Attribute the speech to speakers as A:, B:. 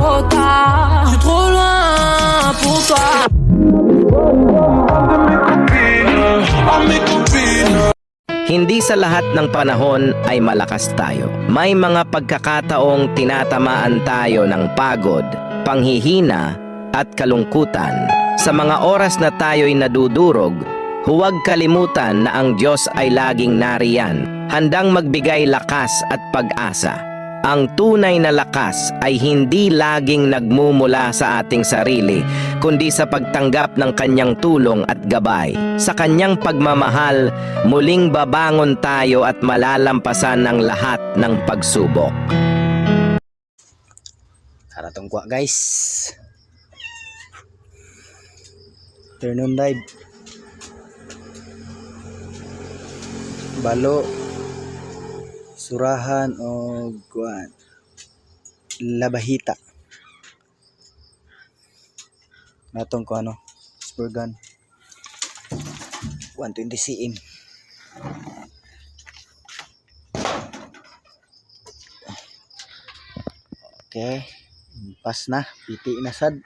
A: trop tard. Je suis trop loin pour toi.
B: Hindi sa lahat ng panahon ay malakas tayo. May mga pagkakataong tinatamaan tayo ng pagod, panghihina at kalungkutan. Sa mga oras na tayo'y nadudurog, huwag kalimutan na ang Diyos ay laging nariyan, handang magbigay lakas at pag-asa. Ang tunay na lakas ay hindi laging nagmumula sa ating sarili, kundi sa pagtanggap ng kanyang tulong at gabay. Sa kanyang pagmamahal, muling babangon tayo at malalampasan ng lahat ng pagsubok. Karatong kwa guys. Turn on live. Balo. Surahan o kuan labahita natong ko ano spur gun 120 cm. Okay, pas na piti na sad.